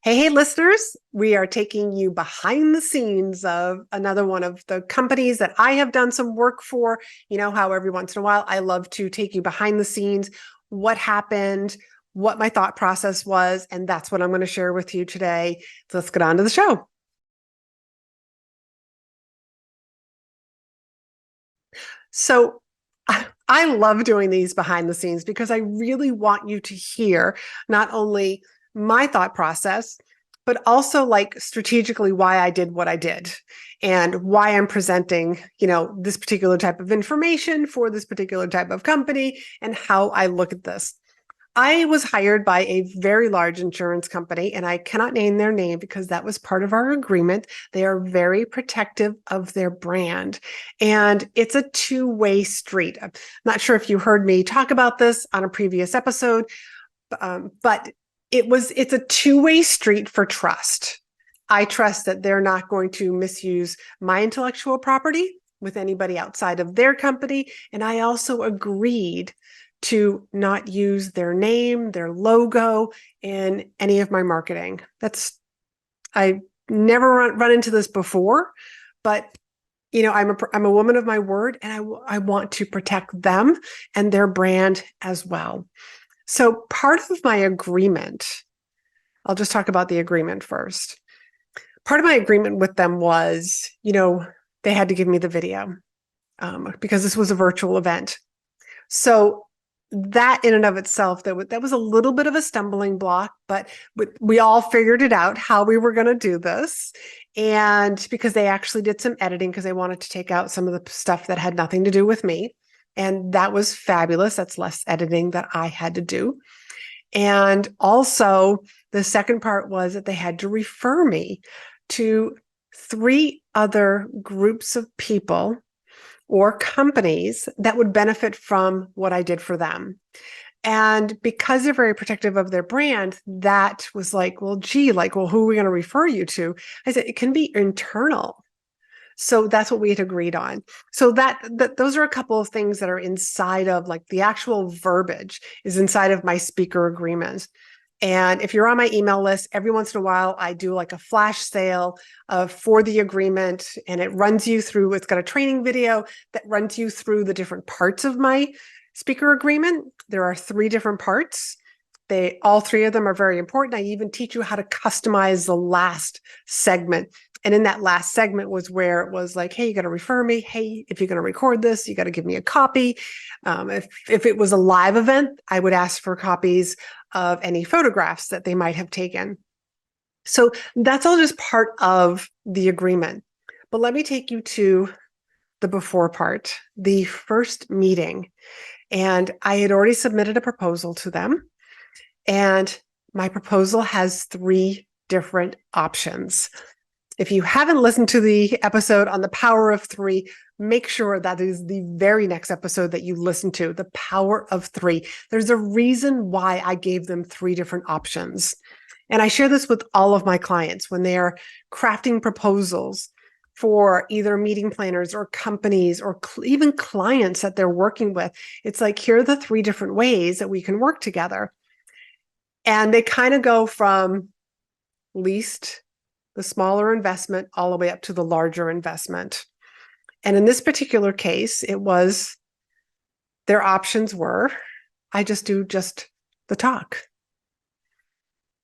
Hey, listeners, we are taking you behind the scenes of another one of the companies that I have done some work for. You know how every once in a while I love to take you behind the scenes, what happened, what my thought process was, and that's what I'm going to share with you today. So let's get on to the show. So I love doing these behind the scenes because I really want you to hear not only my thought process, but also like strategically why I did what I did and why I'm presenting, this particular type of information for this particular type of company and how I look at this. I was hired by a very large insurance company, and I cannot name their name because that was part of our agreement. They are very protective of their brand, and it's a two-way street. I'm not sure if you heard me talk about this on a previous episode, but it's a two-way street for trust. I trust that they're not going to misuse my intellectual property with anybody outside of their company, and I also agreed to not use their name, their logo in any of my marketing. I never run into this before, but I'm a woman of my word, and I want to protect them and their brand as well. So part of my agreement, I'll just talk about the agreement first. Part of my agreement with them was, they had to give me the video because this was a virtual event. So that in and of itself, that was a little bit of a stumbling block, but we all figured it out how we were going to do this. And because they actually did some editing because they wanted to take out some of the stuff that had nothing to do with me. And that was fabulous. That's less editing that I had to do. And also the second part was that they had to refer me to 3 other groups of people or companies that would benefit from what I did for them. And because they're very protective of their brand, that was like, well, who are we going to refer you to? I said, it can be internal. So that's what we had agreed on. So those are a couple of things that are inside of like the actual verbiage is inside of my speaker agreements. And if you're on my email list, every once in a while, I do like a flash sale for the agreement, and it runs you through, it's got a training video that runs you through the different parts of my speaker agreement. There are 3 different parts. All 3 of them are very important. I even teach you how to customize the last segment. And in that last segment was where it was like, hey, you got to refer me. Hey, if you're going to record this, you got to give me a copy. If it was a live event, I would ask for copies of any photographs that they might have taken. So that's all just part of the agreement. But let me take you to the before part, the first meeting. And I had already submitted a proposal to them. And my proposal has 3 different options. If you haven't listened to the episode on the power of 3, make sure that is the very next episode that you listen to, the power of 3. There's a reason why I gave them 3 different options. And I share this with all of my clients when they are crafting proposals for either meeting planners or companies or even clients that they're working with. It's like, here are the 3 different ways that we can work together. And they kind of go from the smaller investment, all the way up to the larger investment. And in this particular case, their options were, I just do the talk.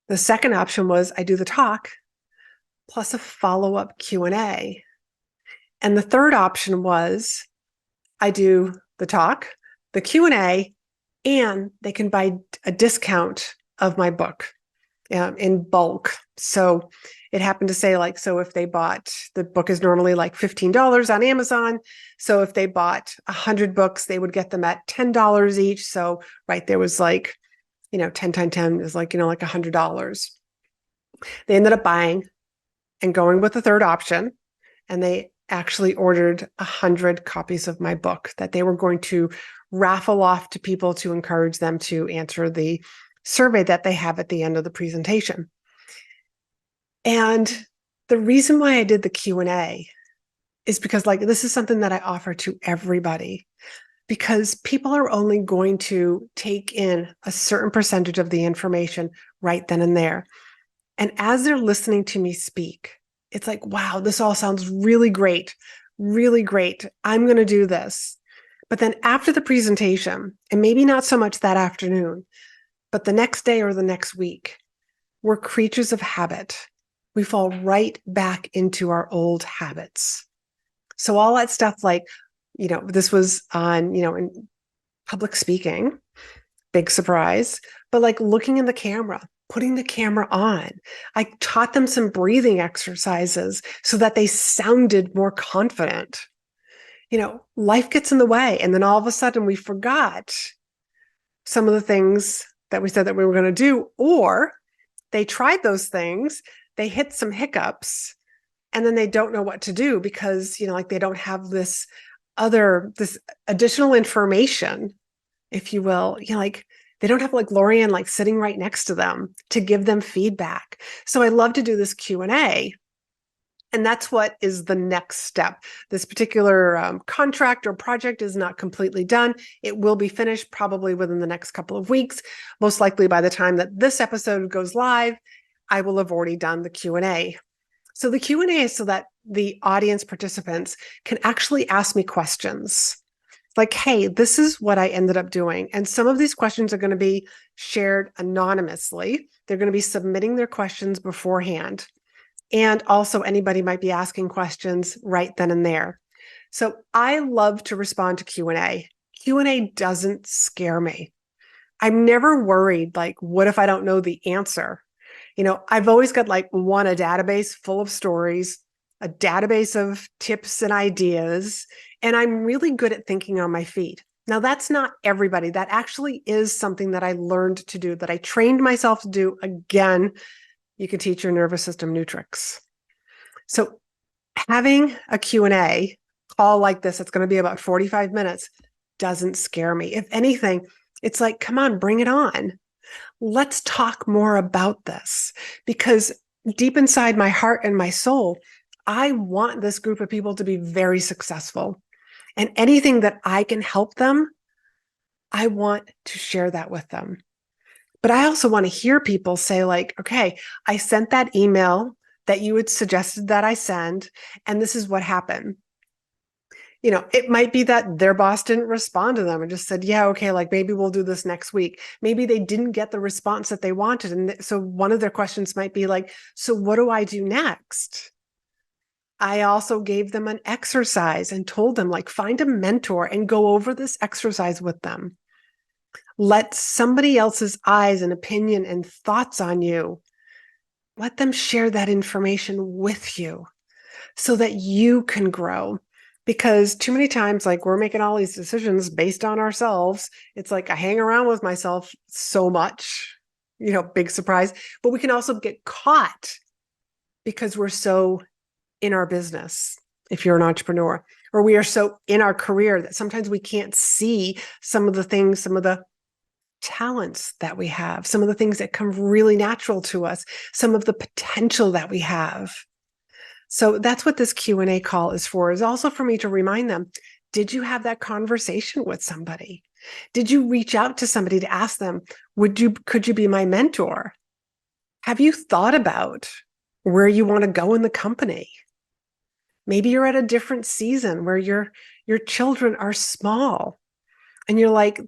The second option was I do the talk plus a follow-up Q&A. And the third option was I do the talk, the Q&A, and they can buy a discount of my book in bulk. So it happened to say so if they bought, the book is normally like $15 on Amazon. So if they bought 100 books, they would get them at $10 each. So there was 10 times 10 is like $100. They ended up buying and going with the third option. And they actually ordered 100 copies of my book that they were going to raffle off to people to encourage them to answer the survey that they have at the end of the presentation. And the reason why I did the Q&A is because this is something that I offer to everybody, because people are only going to take in a certain percentage of the information right then and there. And as they're listening to me speak, it's like, wow, this all sounds really great. Really great. I'm going to do this. But then after the presentation, and maybe not so much that afternoon, but the next day or the next week, we're creatures of habit. We fall right back into our old habits. So all that stuff, like, this was on, in public speaking, big surprise, but like looking in the camera, putting the camera on. I taught them some breathing exercises so that they sounded more confident. Life gets in the way. And then all of a sudden we forgot some of the things that we said that we were going to do, or they tried those things, they hit some hiccups, and then they don't know what to do because, like they don't have this additional information, if you will, like they don't have like Laurie-Ann like sitting right next to them to give them feedback. So I love to do this Q&A. And that's what is the next step. This particular contract or project is not completely done. It will be finished probably within the next couple of weeks. Most likely by the time that this episode goes live, I will have already done the Q&A. So the Q&A is so that the audience participants can actually ask me questions. Like, hey, this is what I ended up doing. And some of these questions are going to be shared anonymously. They're going to be submitting their questions beforehand. And also anybody might be asking questions right then and there. So I love to respond to Q&A. Q&A doesn't scare me. I'm never worried, like, what if I don't know the answer? I've always got like a database full of stories, a database of tips and ideas, and I'm really good at thinking on my feet. Now, that's not everybody. That actually is something that I learned to do, that I trained myself to do. Again, you can teach your nervous system new tricks. So having a Q&A call like this, it's going to be about 45 minutes, doesn't scare me. If anything, it's like, come on, bring it on. Let's talk more about this, because deep inside my heart and my soul, I want this group of people to be very successful. And anything that I can help them, I want to share that with them. But I also want to hear people say like, okay, I sent that email that you had suggested that I send, and this is what happened. It might be that their boss didn't respond to them and just said, yeah, okay, like maybe we'll do this next week. Maybe they didn't get the response that they wanted. And so one of their questions might be like, so what do I do next? I also gave them an exercise and told them, like, find a mentor and go over this exercise with them. Let somebody else's eyes and opinion and thoughts on you, let them share that information with you so that you can grow. Because too many times, like, we're making all these decisions based on ourselves. It's like I hang around with myself so much, big surprise. But we can also get caught because we're so in our business, if you're an entrepreneur, or we are so in our career that sometimes we can't see some of the things, some of the talents that we have, some of the things that come really natural to us, some of the potential that we have. So that's what this Q&A call is for, is also for me to remind them, did you have that conversation with somebody? Did you reach out to somebody to ask them, could you be my mentor? Have you thought about where you want to go in the company? Maybe you're at a different season where your children are small and you're like,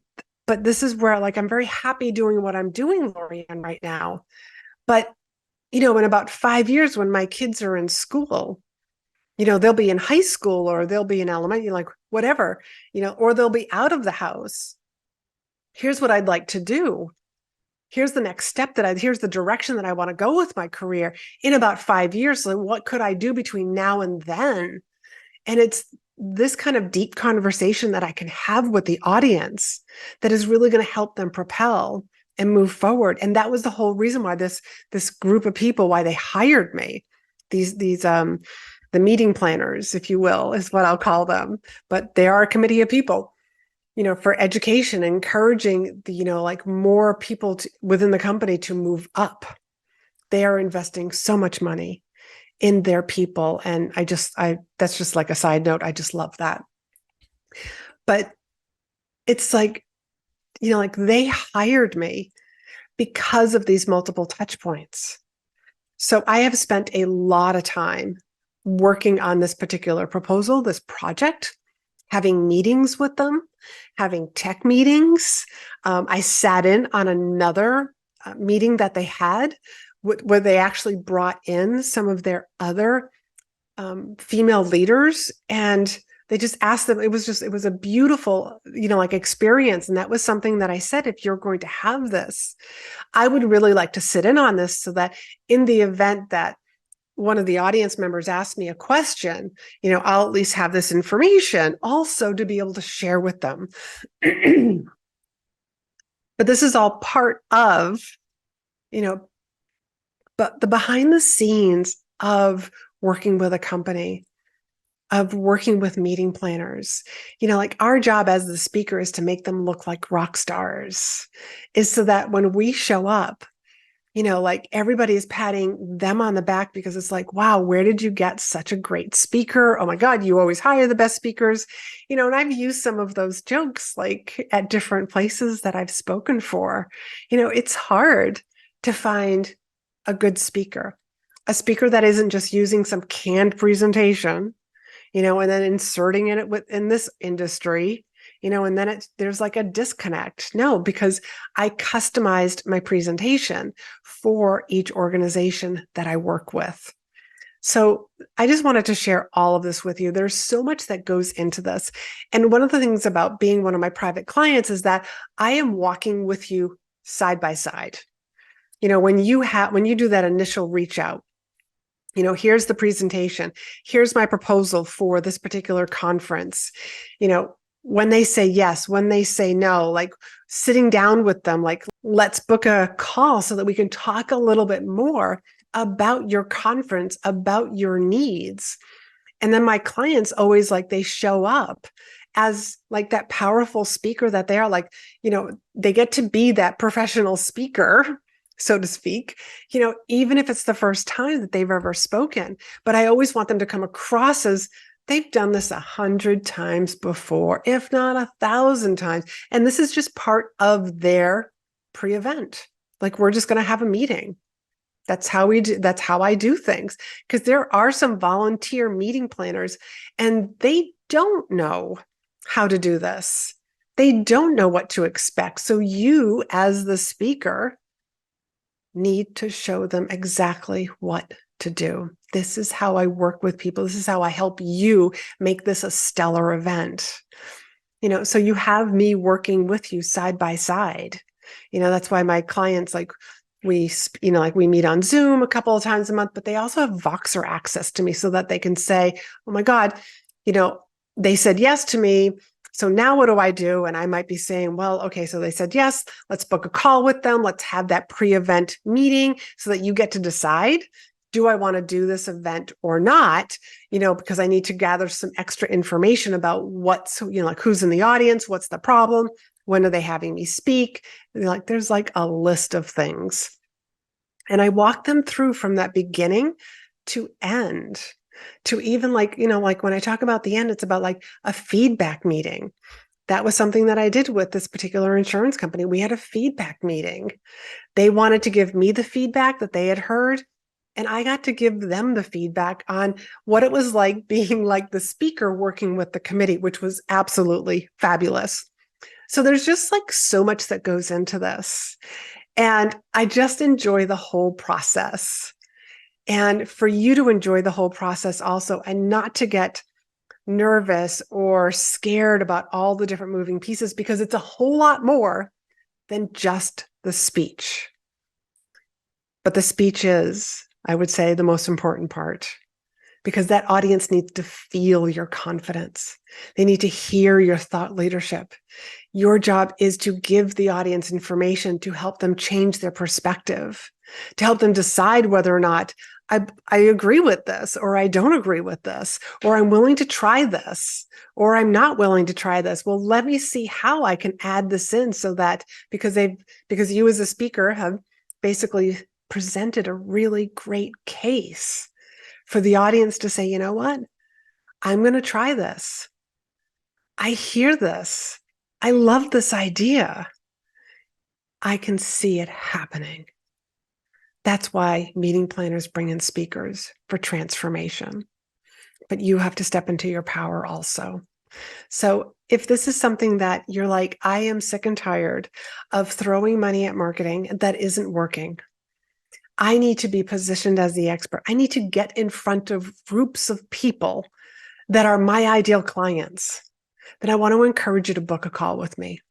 but this is where, like, I'm very happy doing what I'm doing, Laurie-Ann, right now. But, in about 5 years when my kids are in school, they'll be in high school or they'll be in elementary, like whatever, or they'll be out of the house. Here's what I'd like to do. Here's the next step here's the direction that I want to go with my career in about 5 years. So what could I do between now and then? And it's this kind of deep conversation that I can have with the audience that is really going to help them propel and move forward. And that was the whole reason why this group of people, why they hired me. The meeting planners, if you will, is what I'll call them. But they are a committee of people, for education, encouraging like more people within the company to move up. They are investing so much money in their people. And that's just like a side note. I just love that. But it's like, like they hired me because of these multiple touch points. So I have spent a lot of time working on this particular proposal, this project, having meetings with them, having tech meetings. I sat in on another meeting that they had where they actually brought in some of their other female leaders, and they just asked them. It was a beautiful, like experience. And that was something that I said, if you're going to have this, I would really like to sit in on this so that in the event that one of the audience members asks me a question, I'll at least have this information also to be able to share with them. But this is all part of, but the behind the scenes of working with a company, of working with meeting planners. Like our job as the speaker is to make them look like rock stars, is so that when we show up, like everybody is patting them on the back because it's like, wow, where did you get such a great speaker? Oh my God, you always hire the best speakers. And I've used some of those jokes like at different places that I've spoken for. It's hard to find a good speaker, a speaker that isn't just using some canned presentation, and then inserting it within this industry, and then there's like a disconnect. No, because I customized my presentation for each organization that I work with. So I just wanted to share all of this with you. There's so much that goes into this. And one of the things about being one of my private clients is that I am walking with you side by side. When you do that initial reach out, here's the presentation, here's my proposal for this particular conference. When they say yes, when they say no, like sitting down with them, like, let's book a call so that we can talk a little bit more about your conference, about your needs. And then my clients always, like, they show up as like that powerful speaker that they are. Like, they get to be that professional speaker, so to speak, even if it's the first time that they've ever spoken. But I always want them to come across as they've done this 100 times before, if not 1,000 times. And this is just part of their pre-event. Like, we're just going to have a meeting. That's how I do things. Because there are some volunteer meeting planners and they don't know how to do this. They don't know what to expect. So you, as the speaker, need to show them exactly what to do. This is how I work with people. This is how I help you make this a stellar event. So you have me working with you side by side. That's why my clients, like, we meet on Zoom a couple of times a month, but they also have Voxer access to me so that they can say, oh my God, they said yes to me. So now what do I do? And I might be saying, well, okay, so they said yes, let's book a call with them. Let's have that pre-event meeting so that you get to decide, do I want to do this event or not? Because I need to gather some extra information about what's, like who's in the audience, what's the problem, when are they having me speak? There's like a list of things. And I walk them through from that beginning to end. To even like when I talk about the end, it's about like a feedback meeting. That was something that I did with this particular insurance company. We had a feedback meeting. They wanted to give me the feedback that they had heard, and I got to give them the feedback on what it was like being like the speaker working with the committee, which was absolutely fabulous. So there's just like so much that goes into this. And I just enjoy the whole process. And for you to enjoy the whole process also, and not to get nervous or scared about all the different moving pieces, because it's a whole lot more than just the speech. But the speech is, I would say, the most important part, because that audience needs to feel your confidence. They need to hear your thought leadership. Your job is to give the audience information to help them change their perspective, to help them decide whether or not I agree with this, or I don't agree with this, or I'm willing to try this, or I'm not willing to try this. Well, let me see how I can add this in so that because you as a speaker have basically presented a really great case for the audience to say, you know what? I'm going to try this. I hear this. I love this idea. I can see it happening. That's why meeting planners bring in speakers for transformation. But you have to step into your power also. So if this is something that you're like, I am sick and tired of throwing money at marketing that isn't working, I need to be positioned as the expert. I need to get in front of groups of people that are my ideal clients. Then I want to encourage you to book a call with me.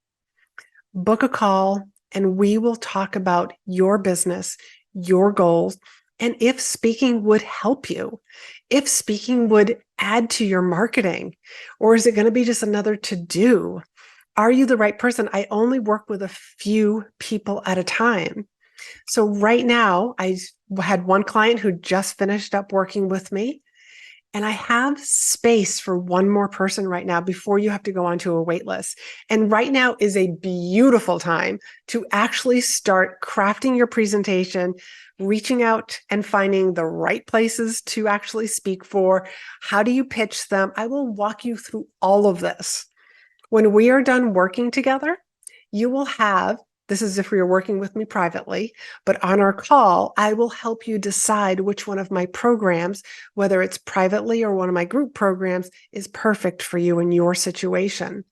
Book a call and we will talk about your business, your goals, and if speaking would help you, if speaking would add to your marketing, or is it going to be just another to do? Are you the right person? I only work with a few people at a time. So right now, I had one client who just finished up working with me. And I have space for one more person right now before you have to go onto a wait list. And right now is a beautiful time to actually start crafting your presentation, reaching out and finding the right places to actually speak for. How do you pitch them? I will walk you through all of this. When we are done working together, you will have, this is if you're working with me privately, but on our call, I will help you decide which one of my programs, whether it's privately or one of my group programs, is perfect for you in your situation.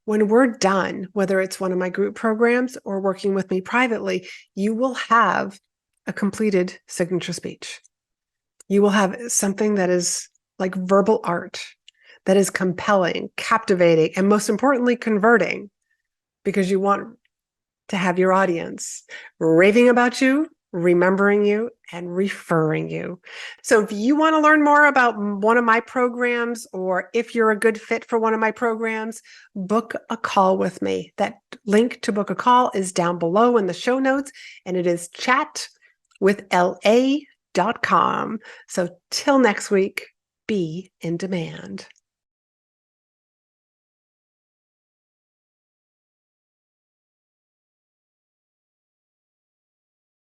When we're done, whether it's one of my group programs or working with me privately, you will have a completed signature speech. You will have something that is like verbal art, that is compelling, captivating, and most importantly, converting, because you want to have your audience raving about you, remembering you, and referring you. So if you want to learn more about one of my programs, or if you're a good fit for one of my programs, book a call with me. That link to book a call is down below in the show notes, and it is chatwithla.com. So till next week, be in demand.